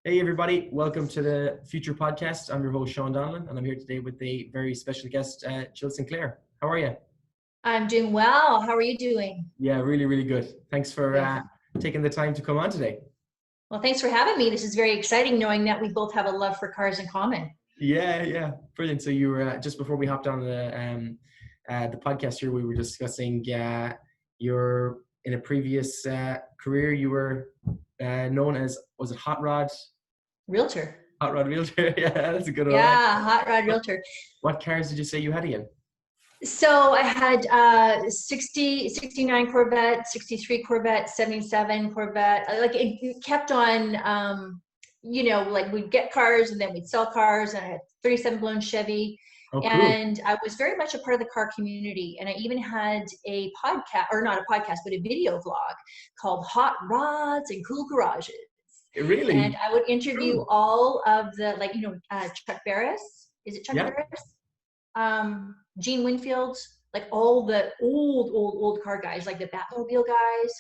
Hey everybody, welcome to the Future Podcast. I'm your host Sean Donlan, and I'm here today with a very special guest, Jill Sinclair. How are you? I'm doing well. How are you doing? Yeah, really, really good. Thanks for Good. taking the time to come on today. Well, thanks for having me. This is very exciting knowing that we both have a love for cars in common. Yeah, brilliant. So you were just before we hopped on the podcast here, we were discussing your in a previous career you were known as, was it Realtor. Hot Rod Realtor? Yeah, that's a good one. Yeah, hot rod What, realtor. what cars did you say you had again? So I had 69 Corvette, 63 Corvette, 77 Corvette. Like it kept on, like we'd get cars and then we'd sell cars. And I had 37 blown Chevy. Oh, cool. And I was very much a part of the car community. And I even had a podcast, or not a podcast, but a video vlog called Hot Rods and Cool Garages. And Really? I would interview Cool. all of the, Chuck Barris. Is it Chuck Yeah. Barris? Gene Winfield, like all the old car guys, like the Batmobile guys,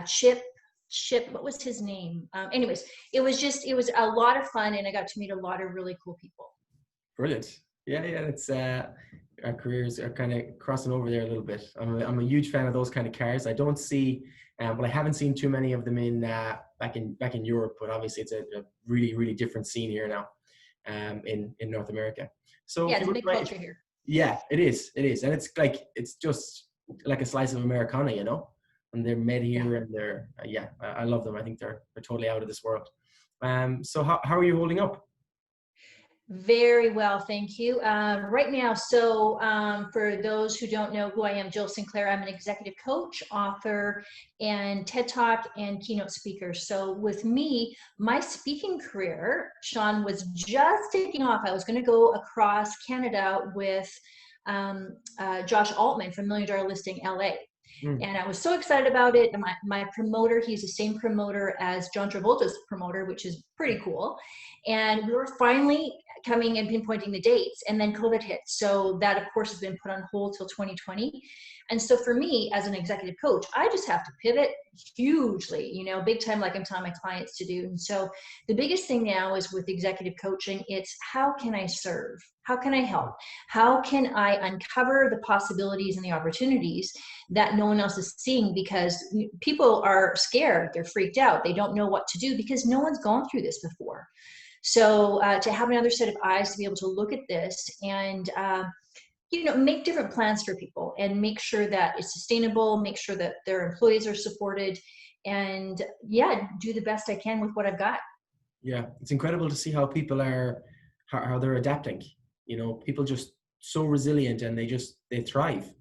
Chip, what was his name? Anyways, it was a lot of fun, and I got to meet a lot of really cool people. Brilliant. Yeah. It's our careers are kind of crossing over there a little bit. I'm a huge fan of those kind of cars. I don't see, but I haven't seen too many of them in back in Europe. But obviously, it's a really really different scene here now, in North America. So Yeah, if you it's a look big right, culture here. yeah, it is, and it's just like a slice of Americana, And they're made Yeah. here, and they're I love them. I think they're totally out of this world. So how are you holding up? Very well, thank you. Right now, for those who don't know who I am, Jill Sinclair, I'm an executive coach, author, and TED Talk and keynote speaker. So with me, my speaking career, Sean, was just taking off. I was going to go across Canada with Josh Altman from Million Dollar Listing LA. Mm. And I was so excited about it. And my promoter, he's the same promoter as John Travolta's promoter, which is pretty cool. And we were finally coming and pinpointing the dates, and then COVID hit. So that, of course, has been put on hold till 2020. And so for me, as an executive coach, I just have to pivot hugely, big time, like I'm telling my clients to do. And so the biggest thing now is with executive coaching, it's how can I serve? How can I help? How can I uncover the possibilities and the opportunities that no one else is seeing? Because people are scared, they're freaked out, they don't know what to do because no one's gone through this before. So to have another set of eyes to be able to look at this and make different plans for people and make sure that it's sustainable, make sure that their employees are supported, and do the best I can with what I've got. Yeah, it's incredible to see how people are, how they're adapting. People just so resilient, and they thrive.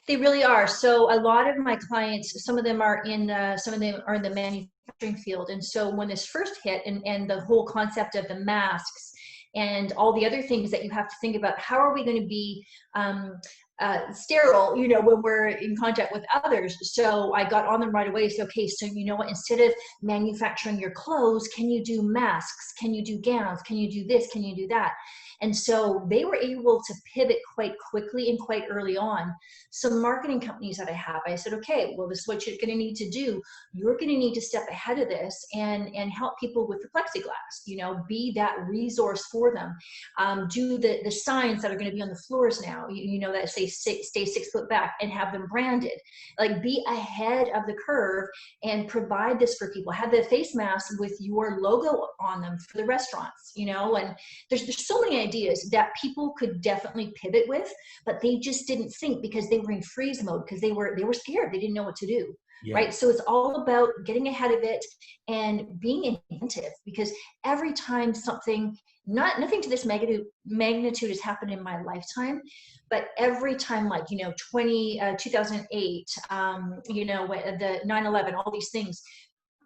They really are. So a lot of my clients, some of them are in the manufacturing field. And so when this first hit, and the whole concept of the masks and all the other things that you have to think about, how are we going to be sterile, when we're in contact with others? So I got on them right away. So, okay, so you know what, instead of manufacturing your clothes, can you do masks? Can you do gowns? Can you do this? Can you do that? And so they were able to pivot quite quickly and quite early on. Some marketing companies that I have, I said, okay, well, this is what you're going to need to do. You're going to need to step ahead of this and help people with the plexiglass, be that resource for them. Do the signs that are going to be on the floors now, that say stay 6 foot back, and have them branded. Like, be ahead of the curve and provide this for people. Have the face masks with your logo on them for the restaurants, and there's so many ideas that people could definitely pivot with, but they just didn't think because they were in freeze mode, because they were scared. They didn't know what to do. Yeah. Right. So it's all about getting ahead of it and being inventive, because every time something, nothing to this magnitude has happened in my lifetime, but every time, like, 2008, the 9/11, all these things,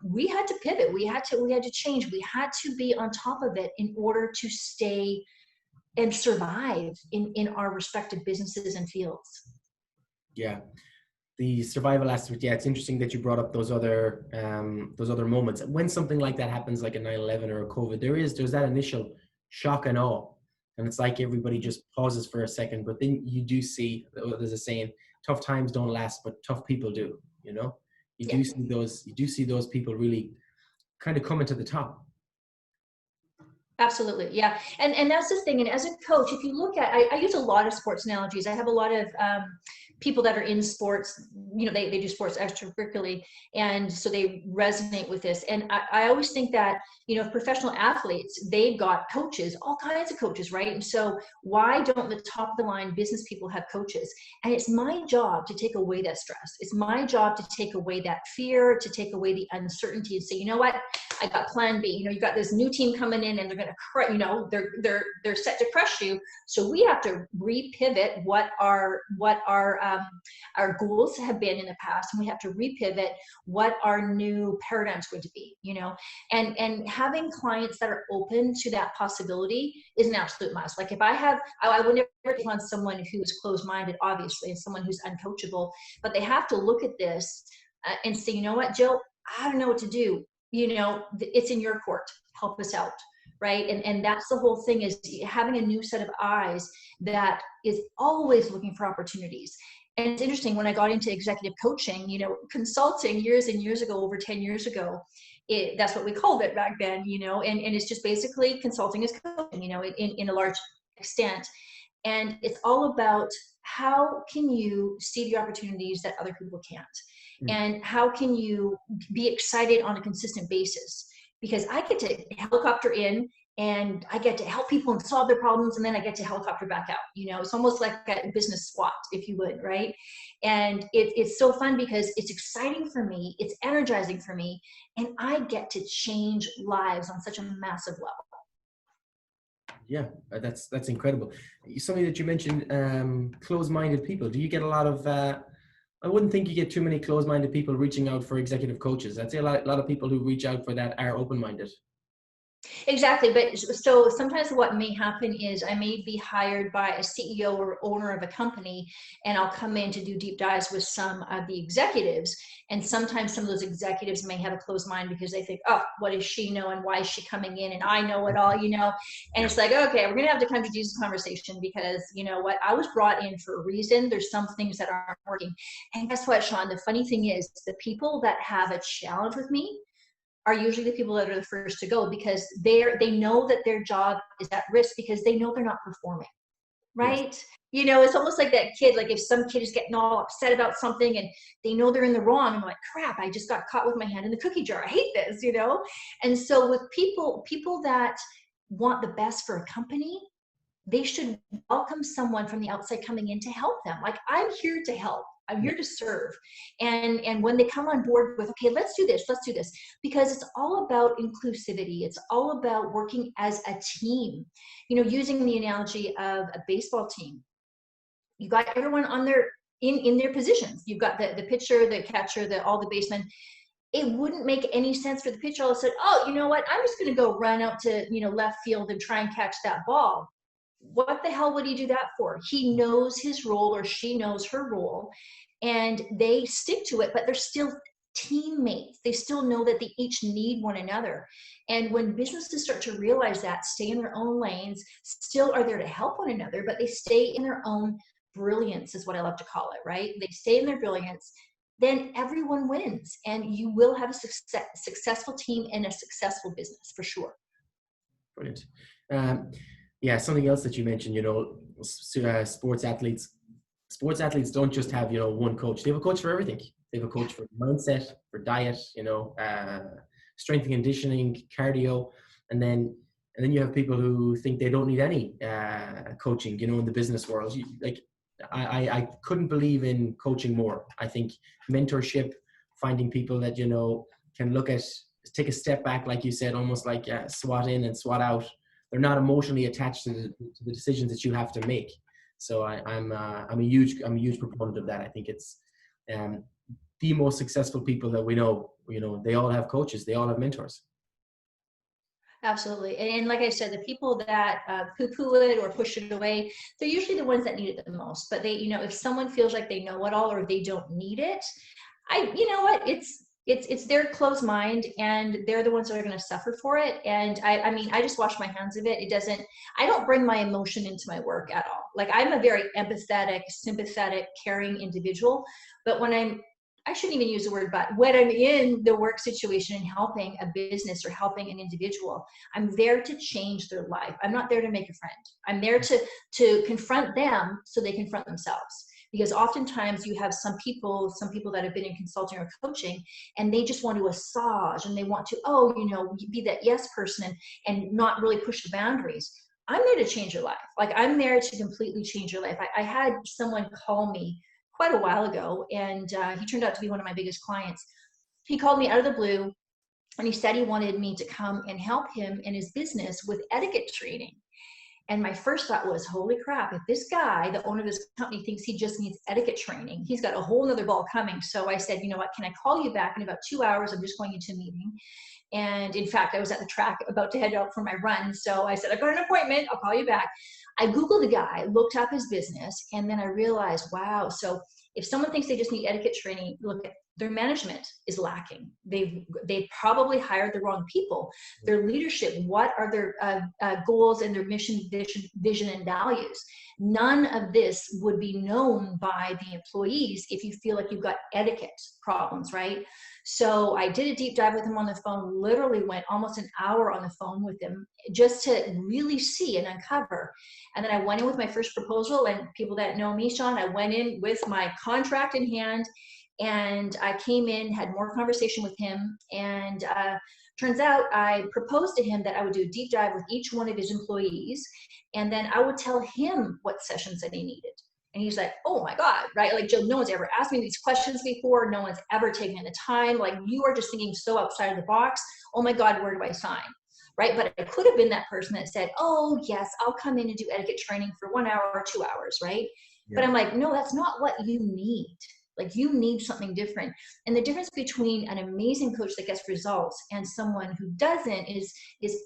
we had to pivot. We had to change. We had to be on top of it in order to stay and survive in our respective businesses and fields. Yeah. The survival aspect. Yeah. It's interesting that you brought up those other moments. When something like that happens, like a 9/11 or a COVID, there's that initial shock and awe. And it's like everybody just pauses for a second, but then you do see, there's a saying, tough times don't last, but tough people do, You Yeah. do see those people really kind of coming to the top. Absolutely. Yeah. And that's the thing. And as a coach, if you look at, I use a lot of sports analogies. I have a lot of people that are in sports, they do sports extracurricularly. And so they resonate with this. And I always think that, professional athletes, they've got coaches, all kinds of coaches, right? And so why don't the top of the line business people have coaches? And it's my job to take away that stress. It's my job to take away that fear, to take away the uncertainty and say, you know what? I got plan B. You got this new team coming in and they're going to, they're set to crush you. So we have to repivot what our goals have been in the past, and we have to repivot what our new paradigm is going to be. And having clients that are open to that possibility is an absolute must. Like if I would never take on someone who is closed-minded, obviously, and someone who's uncoachable, but they have to look at this and say, you know what, Jill, I don't know what to do. It's in your court. Help us out. Right. And that's the whole thing, is having a new set of eyes that is always looking for opportunities. And it's interesting, when I got into executive coaching, consulting years and years ago, over 10 years ago, that's what we called it back then, and it's just basically consulting is coaching, in a large extent. And it's all about how can you see the opportunities that other people can't? And how can you be excited on a consistent basis? Because I get to helicopter in and I get to help people and solve their problems, and then I get to helicopter back out. It's almost like a business SWAT, if you would, right? And it's so fun because it's exciting for me, it's energizing for me, and I get to change lives on such a massive level. Yeah, that's incredible. Something that you mentioned, closed-minded people. Do you get a lot of I wouldn't think you get too many closed-minded people reaching out for executive coaches. I'd say a lot of people who reach out for that are open-minded. Exactly. But so sometimes what may happen is I may be hired by a CEO or owner of a company, and I'll come in to do deep dives with some of the executives. And sometimes some of those executives may have a closed mind because they think, oh, what does she know? And why is she coming in? And I know it all, and it's like, okay, we're going to have to come to Jesus conversation, because you know what? I was brought in for a reason. There's some things that aren't working. And guess what, Sean? The funny thing is, the people that have a challenge with me are usually the people that are the first to go, because they know that their job is at risk, because they know they're not performing, right? Yes. It's almost like that kid, like if some kid is getting all upset about something and they know they're in the wrong, I'm like, crap, I just got caught with my hand in the cookie jar. I hate this, And so with people that want the best for a company, they should welcome someone from the outside coming in to help them. Like, I'm here to help. I'm here to serve. And when they come on board with, okay, let's do this, because it's all about inclusivity. It's all about working as a team. Using the analogy of a baseball team, you got everyone on in their positions. You've got the pitcher, the catcher, all the basemen. It wouldn't make any sense for the pitcher all of a sudden, oh, you know what? I'm just going to go run out to, left field and try and catch that ball. What the hell would he do that for? He knows his role, or she knows her role, and they stick to it, but they're still teammates. They still know that they each need one another. And when businesses start to realize that, stay in their own lanes, still are there to help one another, but they stay in their own brilliance, is what I love to call it, right? They stay in their brilliance, then everyone wins, and you will have a successful team and a successful business for sure. Brilliant. Yeah, something else that you mentioned, sports athletes don't just have, one coach. They have a coach for everything. They have a coach for mindset, for diet, strength and conditioning, cardio. And then you have people who think they don't need any coaching, in the business world. I couldn't believe in coaching more. I think mentorship, finding people that, can take a step back, like you said, almost like SWAT in and SWAT out. They're not emotionally attached to the decisions that you have to make. So I'm a huge proponent of that. I think it's the most successful people that we know. They all have coaches. They all have mentors. Absolutely. And like I said, the people that poo-poo it or push it away, they're usually the ones that need it the most. But they, if someone feels like they know it all or they don't need it, it's their closed mind, and they're the ones that are going to suffer for it. And I just wash my hands of it. I don't bring my emotion into my work at all. Like, I'm a very empathetic, sympathetic, caring individual, but when I shouldn't even use the word but, when I'm in the work situation and helping a business or helping an individual, I'm there to change their life. I'm not there to make a friend. I'm there to confront them so they confront themselves. Because oftentimes you have some people that have been in consulting or coaching, and they just want to massage and they want to, be that yes person and not really push the boundaries. I'm there to change your life. Like, I'm there to completely change your life. I had someone call me quite a while ago, and he turned out to be one of my biggest clients. He called me out of the blue, and he said he wanted me to come and help him in his business with etiquette training. And my first thought was, holy crap, if this guy, the owner of this company, thinks he just needs etiquette training, he's got a whole nother ball coming. So I said, you know what, can I call you back in about 2 hours? I'm just going into a meeting. And in fact, I was at the track about to head out for my run. So I said, I've got an appointment, I'll call you back. I Googled the guy, looked up his business, and then I realized, wow, so if someone thinks they just need etiquette training, look, at their management is lacking. They've probably hired the wrong people. Their leadership, what are their goals and their mission, vision, and values? None of this would be known by the employees if you feel like you've got etiquette problems, right? So I did a deep dive with him on the phone, literally went almost an hour on the phone with him just to really see and uncover. And then I went in with my first proposal, and people that know me, Sean, I went in with my contract in hand, and I came in, had more conversation with him, and turns out I proposed to him that I would do a deep dive with each one of his employees, and then I would tell him what sessions that he needed. And he's like, oh my God, right? Like, Jill, no one's ever asked me these questions before. No one's ever taken the time. Like, you are just thinking so outside of the box. Oh my God, where do I sign? Right? But I could have been that person that said, oh yes, I'll come in and do etiquette training for 1 hour or 2 hours, right? Yeah. But I'm like, no, that's not what you need. Like, you need something different. And the difference between an amazing coach that gets results and someone who doesn't is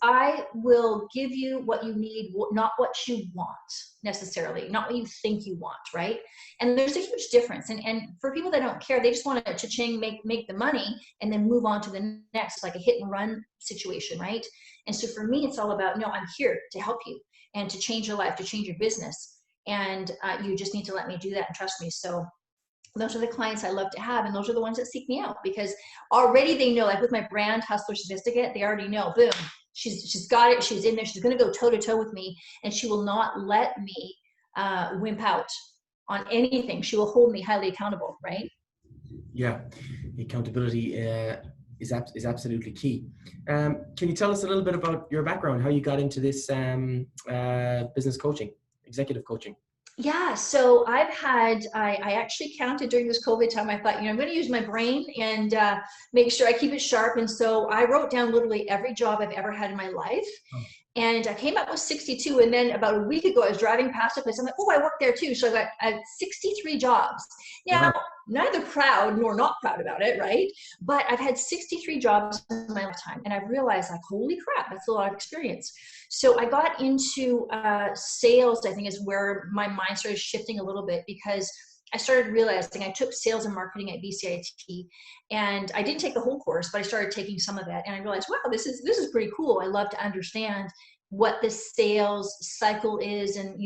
I will give you what you need, not what you want necessarily, not what you think you want, right? And there's a huge difference. And for people that don't care, they just want to cha-ching, make the money and then move on to the next, like a hit and run situation, right? And so for me, it's all about, no, I'm here to help you and to change your life, to change your business. And you just need to let me do that and trust me. So those are the clients I love to have, and those are the ones that seek me out, because already they know, like with my brand, Hustler Sophisticate, they already know, boom, she's got it, she's in there, she's going to go toe to toe with me, and she will not let me wimp out on anything. She will hold me highly accountable, right? Yeah, accountability is absolutely key. Can you tell us a little bit about your background, how you got into this business coaching, executive coaching? Yeah, so I actually counted during this COVID time. I thought, I'm going to use my brain and make sure I keep it sharp. And so I wrote down literally every job I've ever had in my life. Oh. And I came up with 62. And then about a week ago, I was driving past a place. I'm like, oh, I worked there too. So I got 63 jobs. Now, neither proud nor not proud about it, right? But I've had 63 jobs in my lifetime. And I've realized, like, holy crap, that's a lot of experience. So I got into sales, I think, is where my mind started shifting a little bit, because I started realizing I took sales and marketing at BCIT, and I didn't take the whole course, but I started taking some of that, and I realized, wow, this is pretty cool. I love to understand what the sales cycle is, and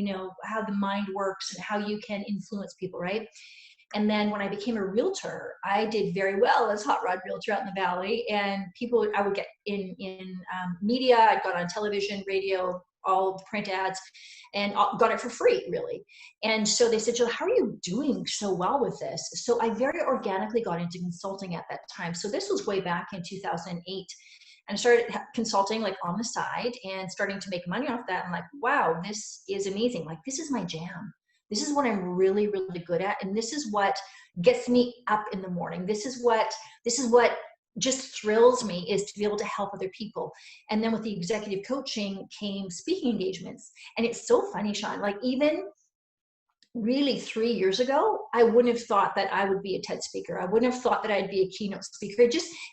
how the mind works and how you can influence people, right? And then when I became a realtor, I did very well as hot rod realtor out in the Valley, and I would get in media. I'd got on television, radio, all print ads, and got it for free, really. And so they said, Jill, how are you doing so well with this? So I very organically got into consulting at that time. So this was way back in 2008. And I started consulting, like, on the side and starting to make money off that. I'm like, wow, this is amazing. Like, this is my jam. This is what I'm really, really good at. And this is what gets me up in the morning. This is what just thrills me, is to be able to help other people. And then with the executive coaching came speaking engagements. And it's so funny, Sean, like, even really 3 years ago, I wouldn't have thought that I would be a TED speaker. I wouldn't have thought that I'd be a keynote speaker.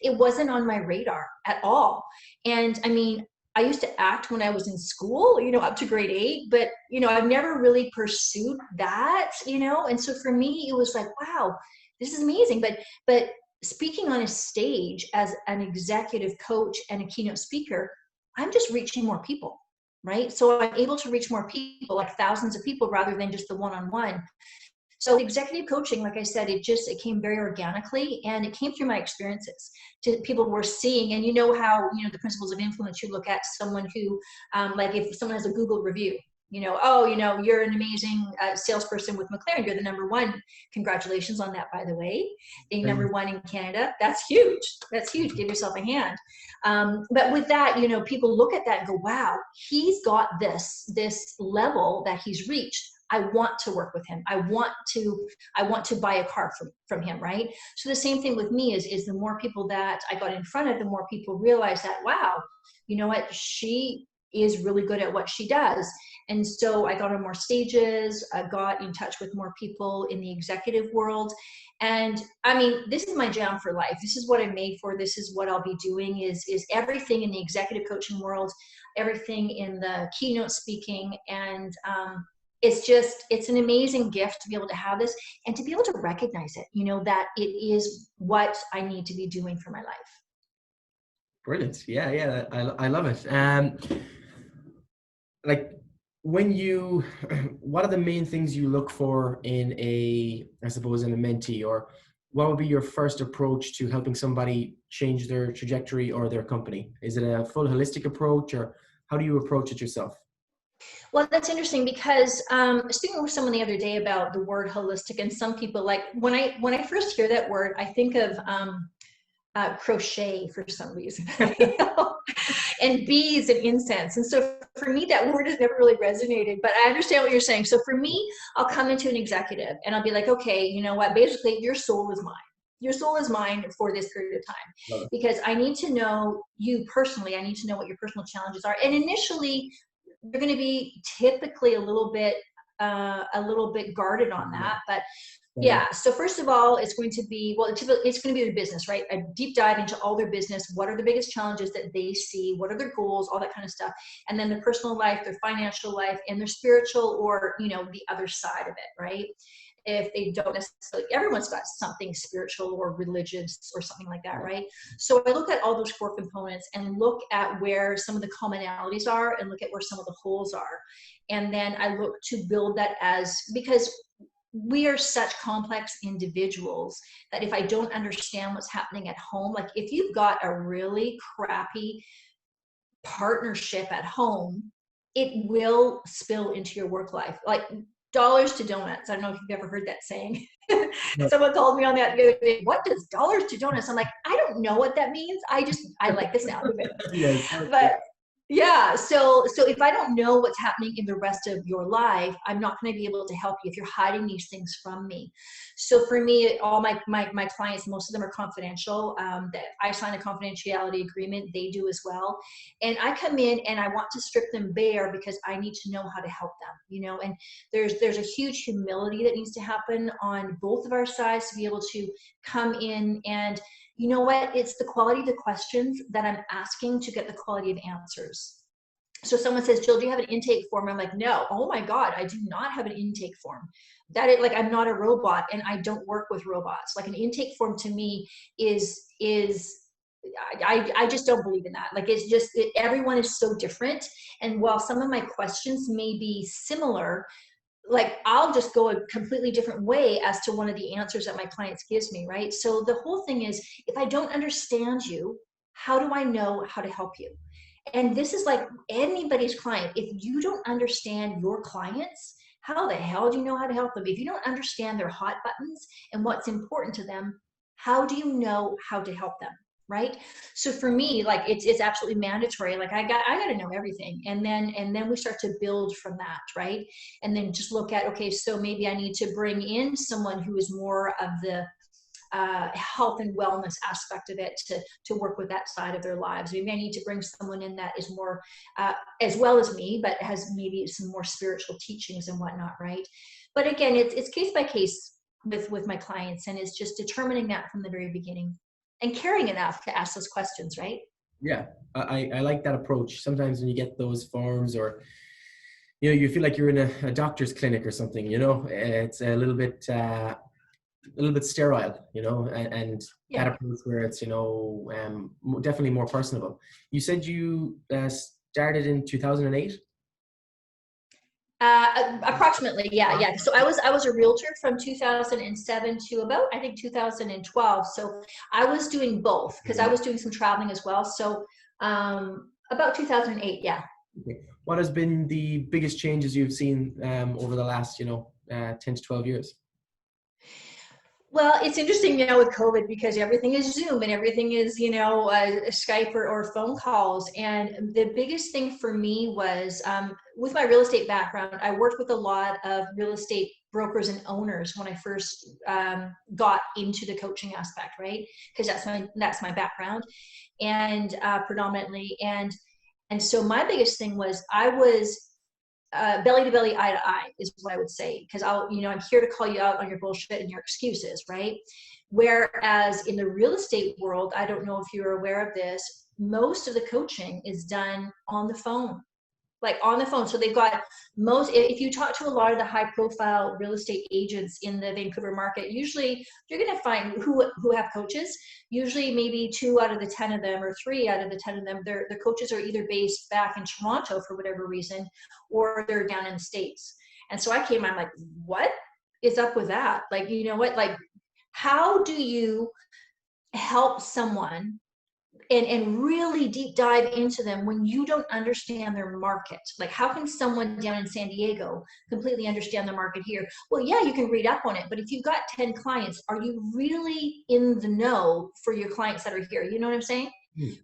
It wasn't on my radar at all. And I mean, I used to act when I was in school, up to grade 8, but, I've never really pursued that, and so for me, it was like, wow, this is amazing. But speaking on a stage as an executive coach and a keynote speaker, I'm just reaching more people, right? So I'm able to reach more people, like thousands of people, rather than just the one-on-one. So executive coaching, like I said, it came very organically, and it came through my experiences. People were seeing, and you know how, the principles of influence, you look at someone who, like if someone has a Google review, oh, you're an amazing salesperson with McLaren. You're the number one. Congratulations on that, by the way. Being number one in Canada, that's huge. That's huge. Give yourself a hand. But with that, people look at that and go, wow, he's got this level that he's reached. I want to work with him. I want to buy a car from him, right? So the same thing with me is the more people that I got in front of, the more people realize that, wow, you know what, she is really good at what she does. And so I got on more stages, I got in touch with more people in the executive world. And I mean, this is my jam for life. This is what I'm made for. This is what I'll be doing is everything in the executive coaching world, everything in the keynote speaking. And it's an amazing gift to be able to have this and to be able to recognize it, that it is what I need to be doing for my life. Brilliant. Yeah. I love it. Like, what are the main things you look for in a mentee, or what would be your first approach to helping somebody change their trajectory or their company? Is it a full holistic approach, or how do you approach it yourself? Well, that's interesting because speaking with someone the other day about the word holistic, and some people, like when I first hear that word, I think of crochet for some reason, and bees and incense. And so for me, that word has never really resonated, but I understand what you're saying. So for me, I'll come into an executive and I'll be like, okay, you know what, basically your soul is mine. Your soul is mine for this period of time, because I need to know you personally. I need to know what your personal challenges are. And initially, you're going to be typically a little bit guarded on that, but yeah. So first of all, it's going to be their business, right? A deep dive into all their business. What are the biggest challenges that they see? What are their goals? All that kind of stuff. And then their personal life, their financial life, and their spiritual, or, the other side of it, right? If they don't necessarily, everyone's got something spiritual or religious or something like that, right? So I look at all those 4 components and look at where some of the commonalities are and look at where some of the holes are. And then I look to build that because we are such complex individuals that if I don't understand what's happening at home, like if you've got a really crappy partnership at home, it will spill into your work life. Like dollars to donuts. I don't know if you've ever heard that saying. No. Someone told me on that the other day, what does dollars to donuts? I'm like, I don't know what that means. I like the sound of it. Yes. But yeah, so if I don't know what's happening in the rest of your life, I'm not going to be able to help you if you're hiding these things from me. So for me, all my clients, most of them are confidential. That I sign a confidentiality agreement, they do as well. And I come in and I want to strip them bare because I need to know how to help them, and there's a huge humility that needs to happen on both of our sides to be able to come in and, you know what, it's the quality of the questions that I'm asking to get the quality of answers. So someone says, Jill, do you have an intake form? I'm like, no. Oh my God, I do not have an intake form. That is, like, I'm not a robot and I don't work with robots. Like an intake form to me is I just don't believe in that. Like, it's just, everyone is so different. And while some of my questions may be similar, like I'll just go a completely different way as to one of the answers that my clients gives me, right? So the whole thing is, if I don't understand you, how do I know how to help you? And this is like anybody's client. If you don't understand your clients, how the hell do you know how to help them? If you don't understand their hot buttons and what's important to them, how do you know how to help them? Right? So for me, like it's absolutely mandatory. Like I got to know everything. And then we start to build from that, right? And then just look at, okay, so maybe I need to bring in someone who is more of the health and wellness aspect of it to work with that side of their lives. Maybe I need to bring someone in that is more, as well as me, but has maybe some more spiritual teachings and whatnot, right? But again, it's case by case with my clients, and it's just determining that from the very beginning. And caring enough to ask those questions, right? Yeah, I like that approach. Sometimes when you get those forms, or you feel like you're in a doctor's clinic or something. It's a little bit sterile. And yeah. That approach where it's definitely more personable. You said you started in 2008. Approximately, yeah. So I was a realtor from 2007 to about, I think, 2012. So I was doing both because I was doing some traveling as well. So about 2008, yeah. Okay. What has been the biggest changes you've seen over the last, 10 to 12 years? Well, it's interesting now with COVID because everything is Zoom and everything is, Skype or phone calls. And the biggest thing for me was with my real estate background, I worked with a lot of real estate brokers and owners when I first got into the coaching aspect, right? Because that's my background, and predominantly. And so my biggest thing was I was belly to belly, eye to eye is what I would say. Because I'm here to call you out on your bullshit and your excuses, right? Whereas in the real estate world, I don't know if you're aware of this, most of the coaching is done on the phone, like on the phone. So they've got if you talk to a lot of the high profile real estate agents in the Vancouver market, usually you're going to find who have coaches. Usually maybe 2 out of the 10 of them or 3 out of the 10 of them, their coaches are either based back in Toronto for whatever reason, or they're down in the States. And so I'm like, what is up with that? Like, you know what, like, how do you help someone and really deep dive into them when you don't understand their market? Like, how can someone down in San Diego completely understand the market here? Well, yeah, you can read up on it, but if you've got 10 clients, are you really in the know for your clients that are here? You know what I'm saying?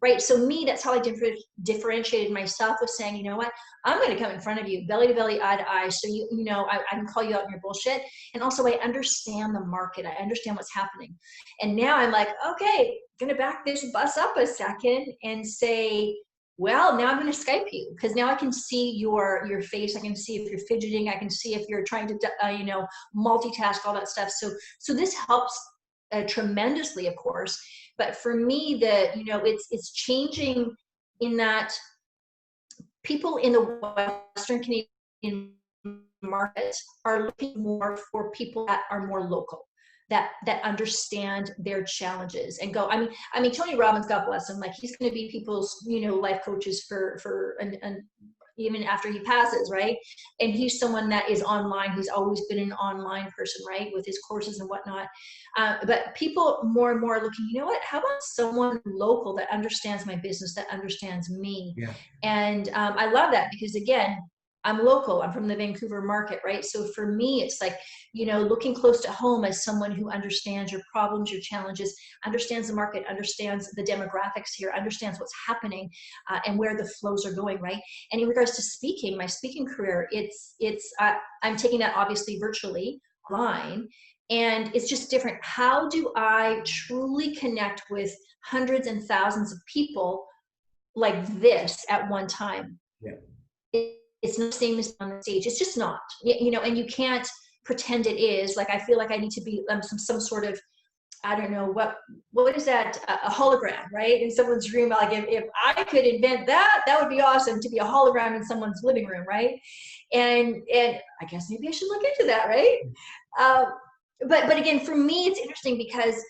Right. So me, that's how I differentiated myself, with saying, you know what, I'm going to come in front of you belly to belly, eye to eye. So I can call you out on your bullshit. And also I understand the market. I understand what's happening. And now I'm like, okay, going to back this bus up a second and say, well, now I'm going to Skype you, because now I can see your face. I can see if you're fidgeting. I can see if you're trying to, multitask, all that stuff. So this helps tremendously, of course. But for me, it's changing in that people in the Western Canadian market are looking more for people that are more local, that understand their challenges and go. I mean, Tony Robbins, God bless him, like, he's going to be people's, life coaches for even after he passes, right? And he's someone that is online. He's always been an online person, right, with his courses and whatnot. But people more and more are looking, you know what, how about someone local that understands my business, that understands me? Yeah. And I love that, because again, I'm local. I'm from the Vancouver market, right? So for me, it's like, looking close to home as someone who understands your problems, your challenges, understands the market, understands the demographics here, understands what's happening, and where the flows are going, right? And in regards to speaking, my speaking career, I'm taking that obviously virtually online, and it's just different. How do I truly connect with hundreds and thousands of people like this at one time? Yeah. It's not the same as on the stage. It's just not, and you can't pretend it is. Like, I feel like I need to be some sort of, I don't know, what is that, a hologram, right, in someone's room. Like, if I could invent that, that would be awesome, to be a hologram in someone's living room, right? And I guess maybe I should look into that, right? But again, for me, it's interesting because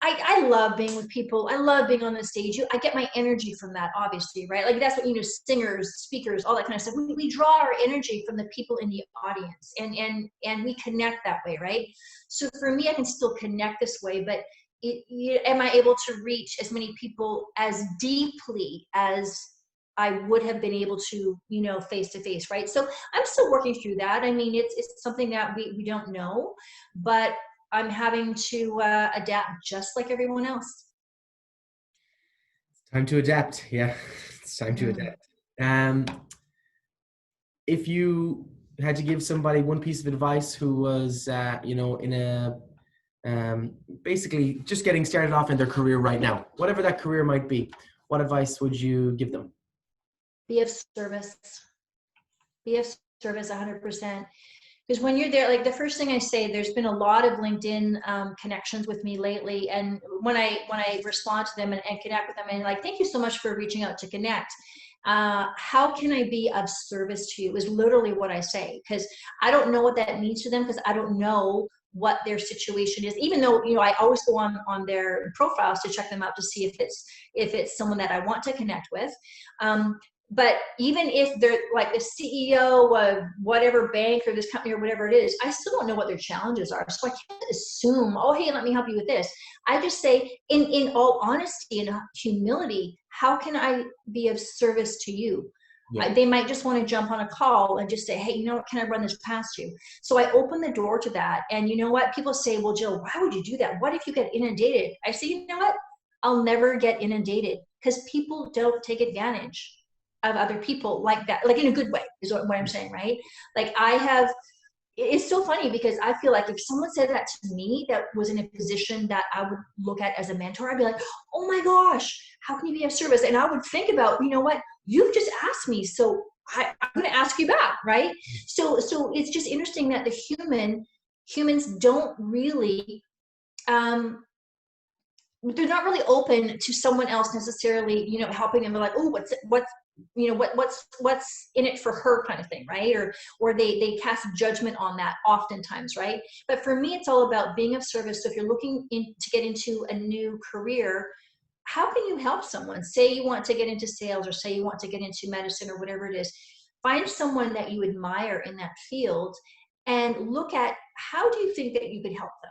I love being with people. I love being on the stage. I get my energy from that, obviously, right? Like, that's what, singers, speakers, all that kind of stuff. We draw our energy from the people in the audience, and we connect that way, right? So for me, I can still connect this way, but am I able to reach as many people as deeply as I would have been able to, face to face, right? So I'm still working through that. I mean, it's something that we don't know, but I'm having to adapt just like everyone else. It's time to adapt. Yeah, it's time to adapt. If you had to give somebody one piece of advice who was, in a basically just getting started off in their career right now, whatever that career might be, what advice would you give them? Be of service. Be of service 100%. Because when you're there, like, the first thing I say, there's been a lot of LinkedIn connections with me lately. And when I respond to them and connect with them, and like, thank you so much for reaching out to connect. How can I be of service to you is literally what I say, because I don't know what that means to them, because I don't know what their situation is, even though, I always go on their profiles to check them out to see if it's someone that I want to connect with. But even if they're like the CEO of whatever bank or this company or whatever it is, I still don't know what their challenges are. So I can't assume, oh, hey, let me help you with this. I just say, in all honesty and humility, how can I be of service to you? Yeah. They might just want to jump on a call and just say, hey, you know what, can I run this past you? So I open the door to that. And you know what? People say, well, Jill, why would you do that? What if you get inundated? I say, you know what? I'll never get inundated, because people don't take advantage of other people like that, like in a good way is what I'm saying, right? Like it's so funny because I feel like if someone said that to me that was in a position that I would look at as a mentor, I'd be like, oh my gosh, how can you be of service? And I would think about, you know what, you've just asked me, so I'm going to ask you back, right? So it's just interesting that humans don't really, they're not really open to someone else necessarily, helping them. They're like, oh, what's what's in it for her, kind of thing, right? Or they cast judgment on that oftentimes, right? But for me, it's all about being of service. So if you're looking to get into a new career, how can you help someone? Say you want to get into sales, or say you want to get into medicine, or whatever it is. Find someone that you admire in that field and look at, how do you think that you could help them?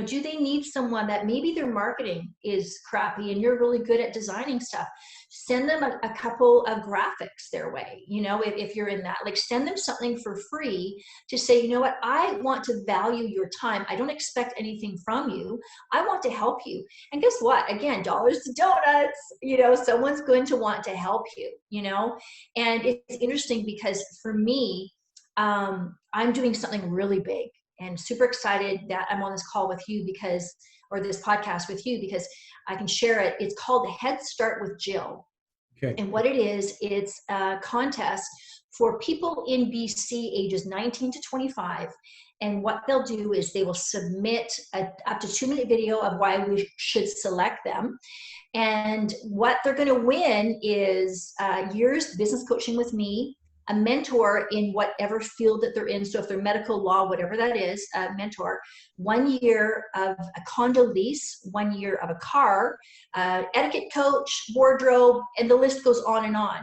Do they need someone that maybe their marketing is crappy and you're really good at designing stuff? Send them a couple of graphics their way, if you're in that. Like, send them something for free to say, you know what, I want to value your time. I don't expect anything from you. I want to help you. And guess what? Again, dollars to donuts, someone's going to want to help you, And it's interesting because for me, I'm doing something really big, and super excited that I'm on this call with you or this podcast with you, because I can share it. It's called Head Start with Jill. Okay. And what it is, it's a contest for people in BC ages 19 to 25. And what they'll do is they will submit up to 2-minute video of why we should select them. And what they're going to win is years business coaching with me, a mentor in whatever field that they're in. So if they're medical, law, whatever that is, a mentor, 1 year of a condo lease, 1 year of a car, etiquette coach, wardrobe, and the list goes on and on.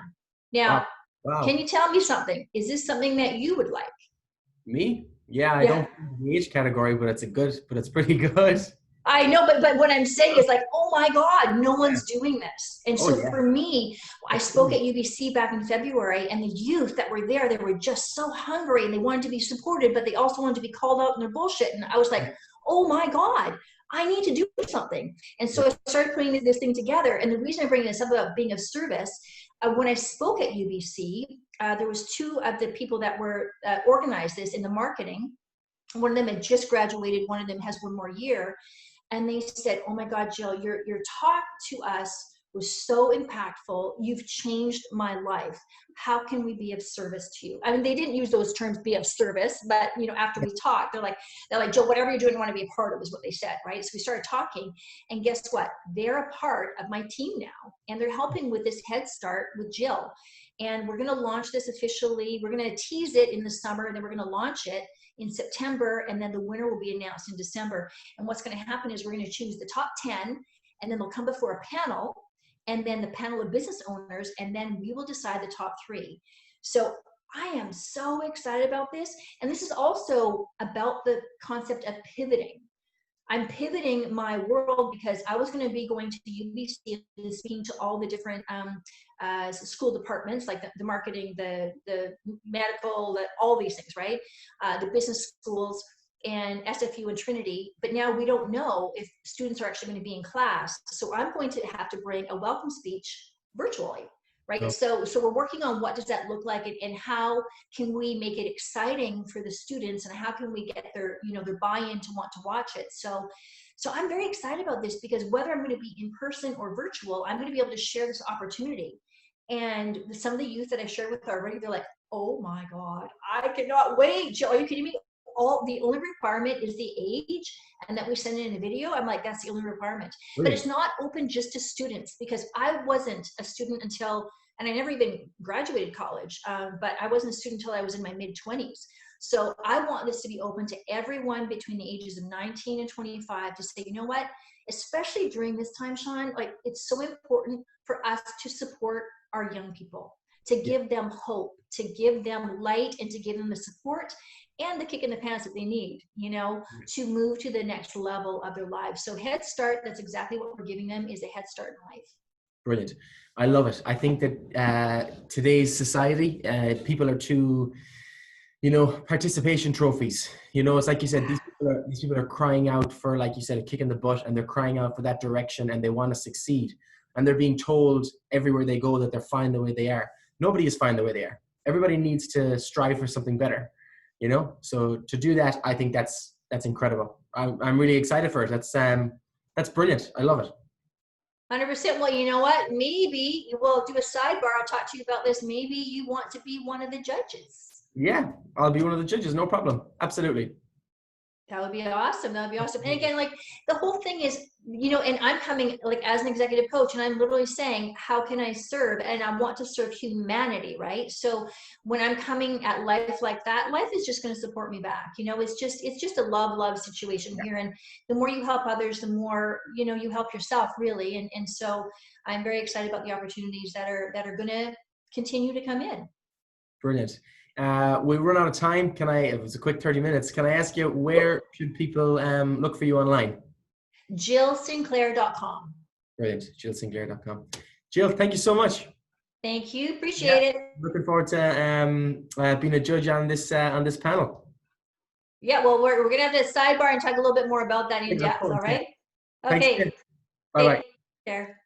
Now, wow. Can you tell me something? Is this something that you would like? Me? Yeah, I don't fit the age category, but it's pretty good. I know, but what I'm saying is like, oh my God, no one's doing this. And so for me, I spoke at UBC back in February, and the youth that were there, they were just so hungry and they wanted to be supported, but they also wanted to be called out in their bullshit. And I was like, oh my God, I need to do something. And so I started putting this thing together. And the reason I'm bringing this up about being of service, when I spoke at UBC, there was 2 of the people that were organized this in the marketing. One of them had just graduated. One of them has 1 more year. And they said, oh my God, Jill, your talk to us was so impactful. You've changed my life. How can we be of service to you? I mean, they didn't use those terms, be of service, but after we talked, they're like, Jill, whatever you're doing, I want to be a part of, is what they said, right? So we started talking, and guess what? They're a part of my team now, and they're helping with this Head Start with Jill. And we're going to launch this officially. We're going to tease it in the summer, and then we're going to launch it in September, and then the winner will be announced in December. And what's going to happen is we're going to choose the top 10, and then they'll come before a panel, and then the panel of business owners, and then we will decide the top 3. So I am so excited about this. And this is also about the concept of pivoting. I'm pivoting my world because I was going to be going to UBC and speaking to all the different school departments, like the marketing, the medical, all these things, right? The business schools and SFU and Trinity. But now we don't know if students are actually going to be in class. So I'm going to have to bring a welcome speech virtually. Right. So we're working on what does that look like, and how can we make it exciting for the students, and how can we get their buy-in to want to watch it. So I'm very excited about this, because whether I'm going to be in person or virtual, I'm going to be able to share this opportunity. And some of the youth that I shared with already, they're like, oh my God, I cannot wait. Jill, are you kidding me? The only requirement is the age, and that we send in a video. I'm like, that's the only requirement. But it's not open just to students, because I wasn't a student until, and I never even graduated college, but I wasn't a student until I was in my mid-20s. So I want this to be open to everyone between the ages of 19 and 25 to say, you know what, especially during this time, Sean, like, it's so important for us to support our young people. to give them hope, to give them light, and to give them the support and the kick in the pants that they need, to move to the next level of their lives. So Head Start, that's exactly what we're giving them, is a head start in life. Brilliant. I love it. I think that today's society, people are too, participation trophies. It's like you said, these people are crying out for, like you said, a kick in the butt, and they're crying out for that direction, and they want to succeed. And they're being told everywhere they go that they're fine the way they are. Nobody is fine the way they are. Everybody needs to strive for something better, So to do that, I think that's incredible. I'm really excited for it. That's brilliant. I love it. 100%. Well, you know what? Maybe we'll do a sidebar. I'll talk to you about this. Maybe you want to be one of the judges. Yeah, I'll be one of the judges. No problem. Absolutely. That would be awesome. That would be awesome. And again, like the whole thing is, and I'm coming like as an executive coach, and I'm literally saying, how can I serve? And I want to serve humanity, right? So when I'm coming at life like that, life is just going to support me back. It's just a love situation here. And the more you help others, the more, you help yourself really. And so I'm very excited about the opportunities that are going to continue to come in. Brilliant. We run out of time. It was a quick 30 minutes. Can I ask you, where should people look for you online? JillSinclair.com. Brilliant. JillSinclair.com. Jill, thank you so much. Thank you. Appreciate it. Looking forward to being a judge on this panel. Yeah, well, we're going to have to sidebar and talk a little bit more about that in depth. All right. Yeah. Okay. Thanks. Bye-bye. Take care.